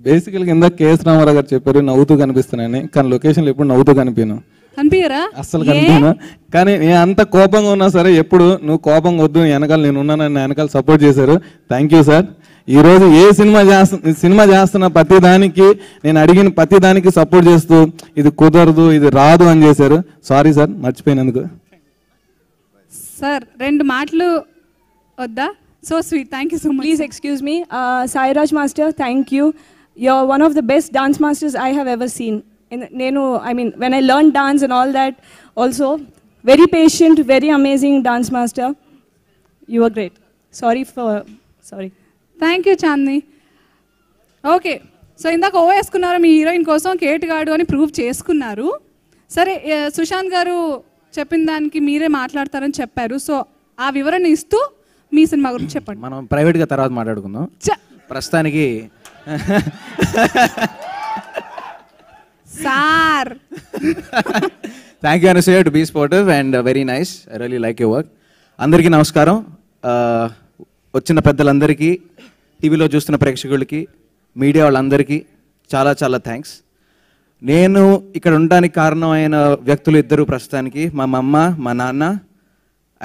బేసికల్గా ఇందాక కేఎస్ రామారావు గారు చెప్పారు నవ్వుతూ కనిపిస్తున్నాయని, కానీ లొకేషన్లో ఎప్పుడు నవ్వుతూ కనిపించను, కనిపించరా? అస్సలు కనిపించను. కానీ నేను అంత కోపంగా ఉన్నా సరే ఎప్పుడు నువ్వు కోపంగా వద్దు, వెనకాల నేను ఉన్నానని నా వెనకాల సపోర్ట్ చేశారు. Thank you sir. ఈరోజు ఏ సినిమా చేస్తున్న ప్రతి దానికి నేను అడిగిన ప్రతి దానికి సపోర్ట్ చేస్తూ ఇది కుదరదు, ఇది రాదు అని చేశారు. Sorry sir, మర్చిపోయినందుకు. సార్ 2 మాటలు వద్దా? So sweet. Thank you so much. Please excuse me. Sairaj Master, thank you. You're one of the best dance masters I have ever seen. I mean, when I learned dance and all that, also very patient, very amazing dance master. You were great. Sorry. Thank you Chandini. Okay, so ఇందాక ఓ వేసుకున్నారు మీ heroine కోసం, కేటుగాడు అని prove చేసుకున్నారు. సరే, సుశాంత్ గారు చెప్పిన దానికి మీరే మాట్లాడతారని చెప్పారు. సో ఆ వివరణ ఇస్తూ మీ సినిమా గురించి చెప్పండి. మనం ప్రైవేట్గా తర్వాత మాట్లాడుకుందాం. ప్రస్తుతానికి sir thank you Anasuya, to be sportive and very nice. I really like your work. అందరికీ నమస్కారం. వచ్చిన పెద్దలందరికీ, టీవీలో చూస్తున్న ప్రేక్షకులకి, మీడియా వాళ్ళందరికీ చాలా థ్యాంక్స్. నేను ఇక్కడ ఉండడానికి కారణమైన వ్యక్తులు ఇద్దరు ప్రస్తుతానికి, మా అమ్మ, మా నాన్న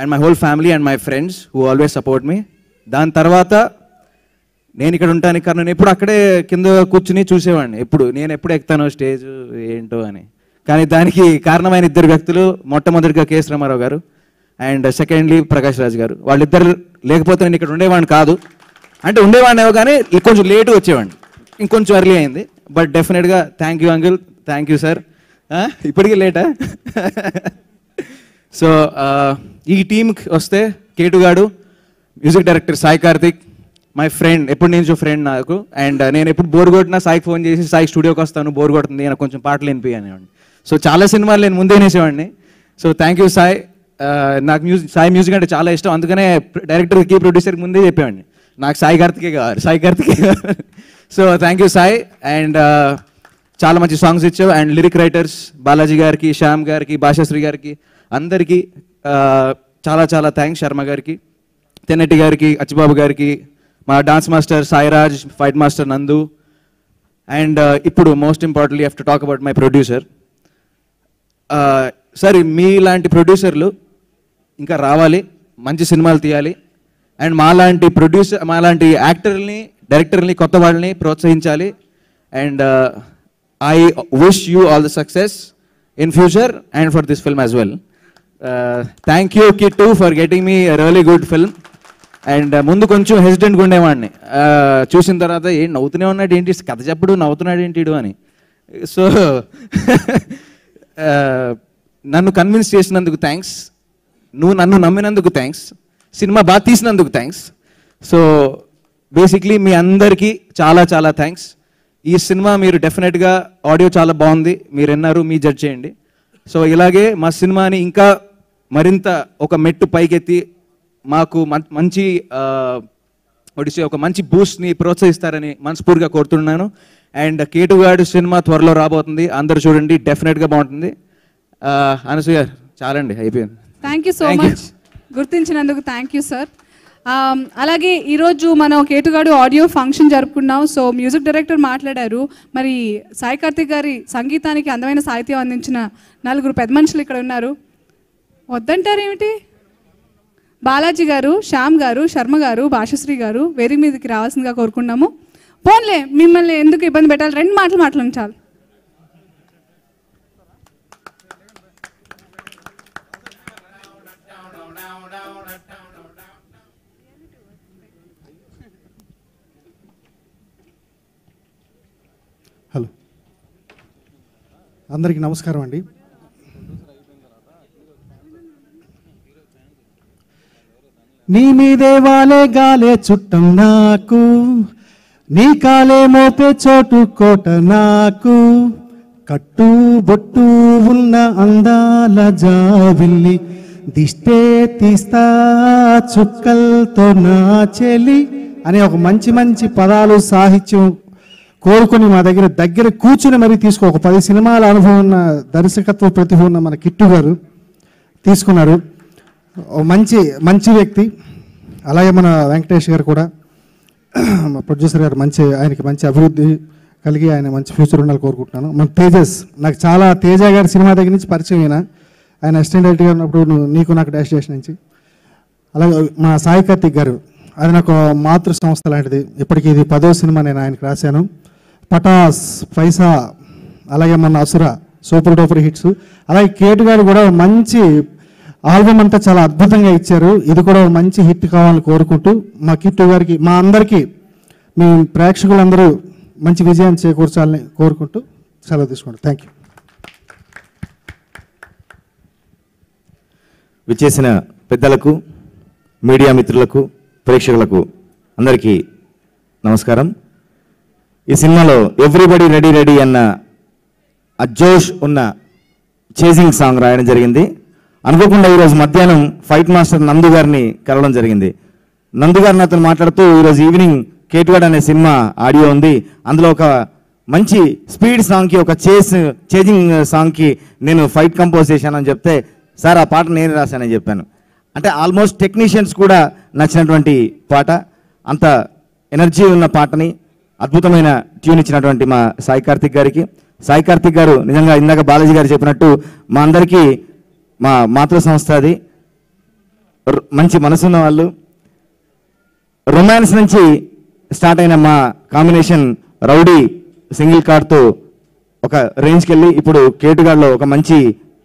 and my whole family and my friends who always support me. దాని తర్వాత నేను ఇక్కడ ఉంటానికి కారణం నేను ఎప్పుడు అక్కడే కింద కూర్చుని చూసేవాడిని, నేను ఎప్పుడు ఎక్కుతానో స్టేజ్ ఏంటో అని. కానీ దానికి కారణమైన ఇద్దరు వ్యక్తులు, మొట్టమొదటిగా కెఎస్ రామారావు గారు అండ్ సెకండ్లీ ప్రకాష్ రాజ్ గారు. వాళ్ళిద్దరు లేకపోతే నేను ఇక్కడ ఉండేవాడిని కాదు. అంటే ఉండేవాడినేమో కానీ కొంచెం లేటు వచ్చేవాడిని, ఇంకొంచెం ఎర్లీ అయింది. బట్ డెఫినెట్గా thank you uncle, thank you sir. ఇప్పటికీ లేటా? సో ఈ టీంకి వస్తే కేటు గారు, music director Sai Karthik, my friend, ఎప్పటి నుంచో ఫ్రెండ్ నాకు. అండ్ నేను ఎప్పుడు బోర్ కొట్టినా సాయికి ఫోన్ చేసి, సాయి స్టూడియోకి వస్తాను, బోర్ కొడుతుంది, నాకు కొంచెం పాటలు వినిపించేవాడిని. సో చాలా సినిమాలు నేను ముందే వేసేవాడిని. So thank you Sai. నాకు సాయి మ్యూజిక్ అంటే చాలా ఇష్టం, అందుకనే డైరెక్టర్కి ప్రొడ్యూసర్కి ముందే చెప్పేవాడిని నాకు సాయి కార్తికే కావాలి. So thank you Sai. And చాలా మంచి సాంగ్స్ ఇచ్చావు. అండ్ లిరిక్ రైటర్స్ బాలాజీ గారికి, శ్యామ్ గారికి, భాషాశ్రీ గారికి, అందరికీ చాలా చాలా థ్యాంక్స్. శర్మ గారికి, తెన్నటి గారికి, అచ్చిబాబు గారికి, మా dance master Sairaj, fight master నందు. అండ్ ఇప్పుడు most importantly have to talk about my producer. Sir, మీలాంటి ప్రొడ్యూసర్లు ఇంకా రావాలి, మంచి సినిమాలు తీయాలి. అండ్ మాలాంటి యాక్టర్ని, డైరెక్టర్ని, కొత్త వాళ్ళని ప్రోత్సహించాలి. And I wish you all the success in future and for this film as well. Thank you Kittu for getting me really good film. And ముందు కొంచెం హెసిడెంట్గా ఉండేవాడిని, చూసిన తర్వాత నవ్వుతూనే ఉన్నాడు ఏంటి, కథ చెప్పడు నవ్వుతున్నాడు ఏంటి అని. సో నన్ను కన్విన్స్ చేసినందుకు థ్యాంక్స్, నువ్వు నన్ను నమ్మినందుకు థ్యాంక్స్, సినిమా బాగా తీసినందుకు థ్యాంక్స్. సో బేసిక్లీ మీ అందరికీ చాలా చాలా థ్యాంక్స్. ఈ సినిమా మీరు డెఫినెట్గా, ఆడియో చాలా బాగుంది, మీరు విన్నారు, మీ జడ్జ్ చేయండి. సో ఇలాగే మా సినిమాని ఇంకా మరింత ఒక మెట్టు పైకెత్తి మాకు మంచి ఒక మంచి బూస్ట్ని ప్రోత్సహిస్తారని మనస్ఫూర్తిగా కోరుతున్నాను. అండ్ కేటు గారు సినిమా త్వరలో రాబోతుంది, అందరు చూడండి, డెఫినెట్గా బాగుంటుంది. అనసూయ చాలండి, అయిపోయింది. థ్యాంక్ యూ సో మచ్, గుర్తించినందుకు థ్యాంక్ యూ సార్. అలాగే ఈరోజు మనం కేటుగాడు ఆడియో ఫంక్షన్ జరుపుకున్నాం. సో మ్యూజిక్ డైరెక్టర్ మాట్లాడారు, మరి సాయి కార్తిక్ గారి సంగీతానికి అందమైన సాహిత్యం అందించిన నలుగురు పెద్ద మనుషులు ఇక్కడ ఉన్నారు. వద్దంటారేమిటి? బాలాజీ గారు, శ్యామ్ గారు, శర్మ గారు, భాషశ్రీ గారు వేదిక మీదకి రావాల్సిందిగా కోరుకున్నాము. పోన్లే, మిమ్మల్ని ఎందుకు ఇబ్బంది పెట్టాలి, 2 మాటలు మాట్లాడండి చాలు. హలో, అందరికీ నమస్కారం అండి. నీ మీదే వాలే గాలే చుట్టం నాకు, నీ కాలే మోపే చోటు కోట నాకు, కట్టు బొట్టు ఉన్న అందాల జావిల్లి, దిష్టే తీస్తా చుక్కలతో నా చెలి అనే ఒక మంచి మంచి పదాలు, సాహిత్యం కోరుకొని మా దగ్గర కూర్చుని మరీ తీసుకో. ఒక 10 సినిమాల అనుభవం ఉన్న, దర్శకత్వ ప్రతిభ ఉన్న మన కిట్టు గారు తీసుకున్నారు. మంచి వ్యక్తి. అలాగే మన వెంకటేష్ గారు కూడా, మా ప్రొడ్యూసర్ గారు, ఆయనకి మంచి అభివృద్ధి కలిగి ఆయన మంచి ఫ్యూచర్ ఉండాలని కోరుకుంటున్నాను. మన తేజస్, నాకు చాలా తేజ గారి సినిమా దగ్గర నుంచి పరిచయం. ఆయన అసిస్టెంట్ డైరెక్టర్ గారు ఉన్నప్పుడు నీకు నాకు డాష్ స్టేషన్ నుంచి. అలాగే మా సాయి కార్తిక్ గారు, అది నాకు మాతృ సంస్థ లాంటిది. ఇప్పటికీ ఇది 10వ సినిమా నేను ఆయనకు రాశాను. పటాస్, పైసా, అలాగే మన అసుర, సూపర్ డూపర్ హిట్స్. అలాగే కేటు గారు కూడా మంచి ఆల్బమ్ అంతా చాలా అద్భుతంగా ఇచ్చారు. ఇది కూడా మంచి హిట్ కావాలని కోరుకుంటూ, మా కిట్టు గారికి, మా అందరికీ, మీ ప్రేక్షకులందరూ మంచి విజయాన్ని చేకూర్చాలని కోరుకుంటూ సెలవు తీసుకుంటాం. Thank you. విచ్చేసిన పెద్దలకు, మీడియా మిత్రులకు, ప్రేక్షకులకు అందరికీ నమస్కారం. ఈ సినిమాలో ఎవ్రీబడి రెడీ రెడీ అన్న అజోష్ ఉన్న చేజింగ్ సాంగ్ రాయడం జరిగింది. అనుకోకుండా ఈరోజు మధ్యాహ్నం ఫైట్ మాస్టర్ నందు గారిని కలవడం జరిగింది. నందు గారిని అతను మాట్లాడుతూ, ఈరోజు ఈవినింగ్ కేటుగాడ్ అనే సినిమా ఆడియో ఉంది, అందులో ఒక మంచి స్పీడ్ సాంగ్కి, ఒక చేజింగ్ సాంగ్కి నేను ఫైట్ కంపోజ్ చేశానని చెప్తే, సార్ ఆ పాట నేను రాశానని చెప్పాను. అంటే ఆల్మోస్ట్ టెక్నీషియన్స్ కూడా నచ్చినటువంటి పాట, అంత ఎనర్జీ ఉన్న పాటని అద్భుతమైన ట్యూన్ ఇచ్చినటువంటి మా సాయి కార్తిక్ గారికి. సాయి కార్తిక్ గారు నిజంగా ఇందాక బాలాజీ గారు చెప్పినట్టు మా అందరికీ మా మాతృ సంస్థ, అది మంచి మనసున్న వాళ్ళు. రొమాన్స్ నుంచి స్టార్ట్ అయిన మా కాంబినేషన్ రౌడీ సింగిల్ కార్డ్తో ఒక రేంజ్కి వెళ్ళి ఇప్పుడు కేటుగాడులో ఒక మంచి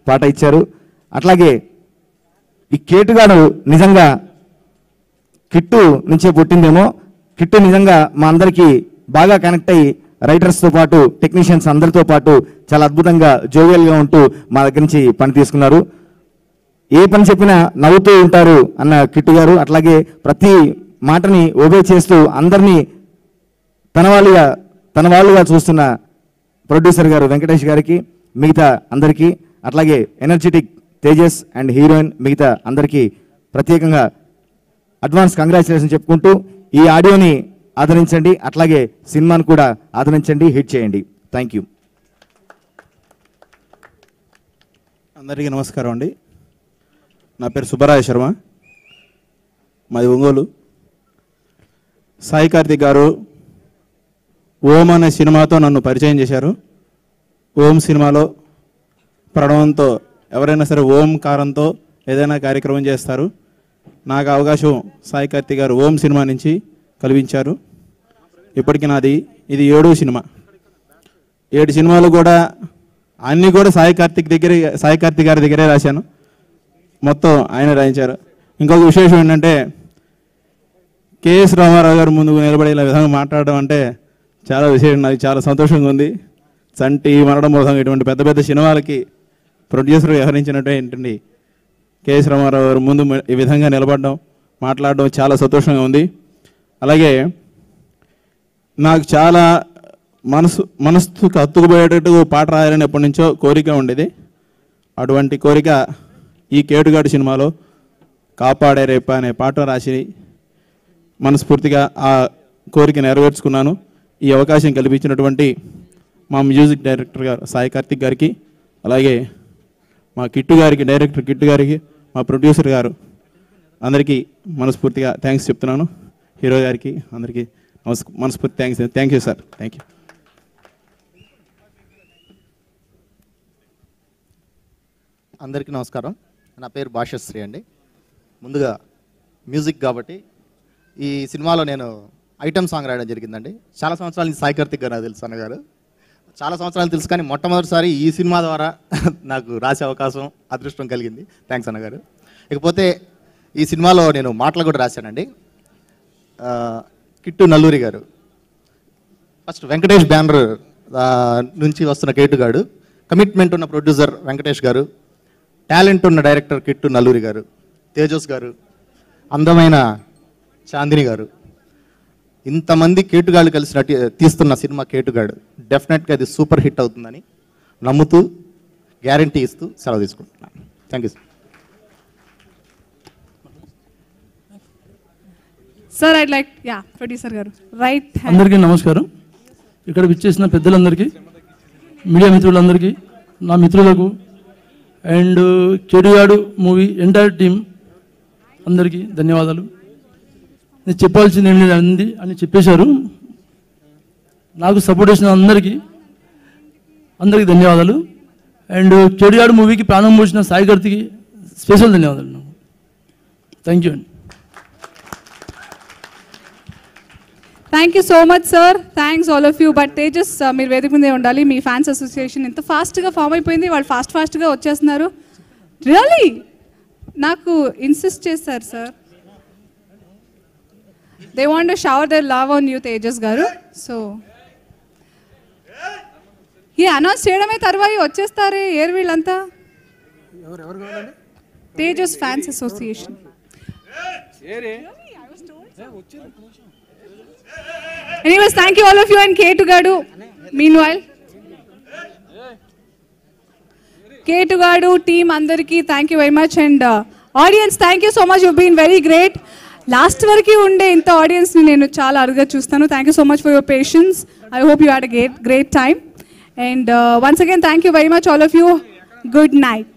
పాట ఇచ్చారు. అట్లాగే ఈ కేటుగాడు నిజంగా కిట్టు నుంచే పుట్టిందేమో. కిట్టు నిజంగా మా అందరికీ బాగా కనెక్ట్ అయ్యి రైటర్స్తో పాటు టెక్నీషియన్స్ అందరితో పాటు చాలా అద్భుతంగా జోవియల్గా ఉంటూ మా దగ్గర నుంచి పని తీసుకున్నారు. ఏ పని చెప్పినా నవ్వుతూ ఉంటారు అన్న కిట్టు గారు. అట్లాగే ప్రతి మాటని ఓబే చేస్తూ అందరినీ తన వాళ్ళుగా చూస్తున్న ప్రొడ్యూసర్ గారు వెంకటేష్ గారికి, మిగతా అందరికీ, అట్లాగే ఎనర్జెటిక్ తేజస్ అండ్ హీరోయిన్ మిగతా అందరికీ ప్రత్యేకంగా అడ్వాన్స్ కంగ్రాచులేషన్ చెప్పుకుంటూ ఈ ఆడియోని ఆదరించండి, అట్లాగే సినిమాను కూడా ఆదరించండి, హిట్ చేయండి. Thank you. అందరికీ నమస్కారం అండి. నా పేరు సుబ్బరాయ శర్మ, మాది ఒంగోలు. సాయి కార్తిక్ గారు ఓం అనే సినిమాతో నన్ను పరిచయం చేశారు. ఓం సినిమాలో ప్రణవంతో ఎవరైనా సరే ఓంకారంతో ఏదైనా కార్యక్రమం చేస్తారు. నాకు అవకాశం సాయి కార్తిక్ గారు ఓం సినిమా నుంచి కల్పించారు. ఇప్పటికి నాది ఇది 7వ సినిమా. 7 సినిమాలు కూడా అన్నీ కూడా సాయి కార్తిక్ గారి దగ్గరే రాశాను. మొత్తం ఆయన రాయించారు. ఇంకొక విశేషం ఏంటంటే కేఎస్ రామారావు గారు ముందుకు నిలబడి ఇలా విధంగా మాట్లాడడం అంటే చాలా విశేషం. నాకు చాలా సంతోషంగా ఉంది. చంటి, మరణం మోసం ఇటువంటి పెద్ద పెద్ద సినిమాలకి ప్రొడ్యూసర్ వ్యవహరించినట్టు ఏంటండి కేఎస్ రామారావు గారు ముందు ఈ విధంగా నిలబడడం, మాట్లాడడం చాలా సంతోషంగా ఉంది. అలాగే నాకు చాలా మనసుకు హత్తుకుపోయేటట్టు పాట రాయాలని ఎప్పటి నుంచో కోరిక ఉండేది. అటువంటి కోరిక ఈ కేటుగాడు సినిమాలో కాపాడే రేప అనే పాట రాసి మనస్ఫూర్తిగా ఆ కోరిక నెరవేర్చుకున్నాను. ఈ అవకాశం కల్పించినటువంటి మా మ్యూజిక్ డైరెక్టర్ గారు సాయి కార్తిక్ గారికి, అలాగే మా కిట్టు గారికి, డైరెక్టర్ కిట్టు గారికి, మా ప్రొడ్యూసర్ గారు అందరికీ మనస్ఫూర్తిగా థ్యాంక్స్ చెప్తున్నాను. హీరో గారికి అందరికీ మనస్ఫూర్తి thank you sir. Thank you. అందరికీ నమస్కారం. నా పేరు భాషశ్రీ అండి. ముందుగా మ్యూజిక్ కాబట్టి ఈ సినిమాలో నేను ఐటమ్ సాంగ్ రాయడం జరిగిందండి. చాలా సంవత్సరాల నుంచి సాయి కార్తిక్ గారు నాకు తెలుసు అన్నగారు, చాలా సంవత్సరాలు తెలుసు. కానీ మొట్టమొదటిసారి ఈ సినిమా ద్వారా నాకు రాసే అవకాశం, అదృష్టం కలిగింది. థ్యాంక్స్ అన్నగారు. ఇకపోతే ఈ సినిమాలో నేను మాటలు కూడా రాశానండి. కిట్టు నల్లూరి గారు, ఫస్ట్ వెంకటేష్ బ్యానర్ నుంచి వస్తున్న కేటుగాడు, కమిట్మెంట్ ఉన్న ప్రొడ్యూసర్ వెంకటేష్ గారు, టాలెంట్ ఉన్న డైరెక్టర్ కిట్టు నల్లూరి గారు, తేజస్ గారు, అందమైన చాందిని గారు, ఇంతమంది కేటుగాళ్ళు కలిసి తీస్తున్న సినిమా కేటుగాడు డెఫినెట్గా అది సూపర్ హిట్ అవుతుందని నమ్ముతూ గ్యారంటీ ఇస్తూ సెలవు తీసుకుంటున్నాను. Thank you sir. I'd like producer గారు రైట్. అందరికీ నమస్కారం. ఇక్కడ విచ్చేసిన పెద్దలందరికీ, మీడియా మిత్రులందరికీ, నా మిత్రులకు అండ్ కేటుగాడు మూవీ ఎంటైర్ టీమ్ అందరికీ ధన్యవాదాలు. నేను చెప్పాల్సింది ఏం లేదు, అంది అని చెప్పేశారు. నాకు సపోర్ట్ చేసిన అందరికీ ధన్యవాదాలు. అండ్ కేటుగాడు మూవీకి ప్రాణం పోసిన సాయి కార్తికి స్పెషల్ ధన్యవాదాలు. థ్యాంక్ యూ అండి. Thank you so much sir. Thanks all of you. But Tejas మీరు వేదిక ముందే ఉండాలి. మీ ఫ్యాన్స్ అసోసియేషన్ ఎంత ఫాస్ట్గా ఫామ్ అయిపోయింది. వాళ్ళు ఫాస్ట్గా వచ్చేస్తున్నారు. రియల్లీ నాకు ఇన్సిస్ట్ చేస్తారు sir. They want to shower there love on you Tejas గారు. సో ఈ అనౌన్స్ చేయడమే తర్వాత వచ్చేస్తారే ఏర్ వీళ్ళంతా. Tejas fans association. Anyways, thank you all of you and Ketugadu. Meanwhile, Ketugadu team andariki thank you very much, and audience thank you so much. You've been very great. Last variki unde inta audience ni nenu chaala aruga chustanu. Thank you so much for your patience. I hope you had a great time, and once again thank you very much all of you. Good night.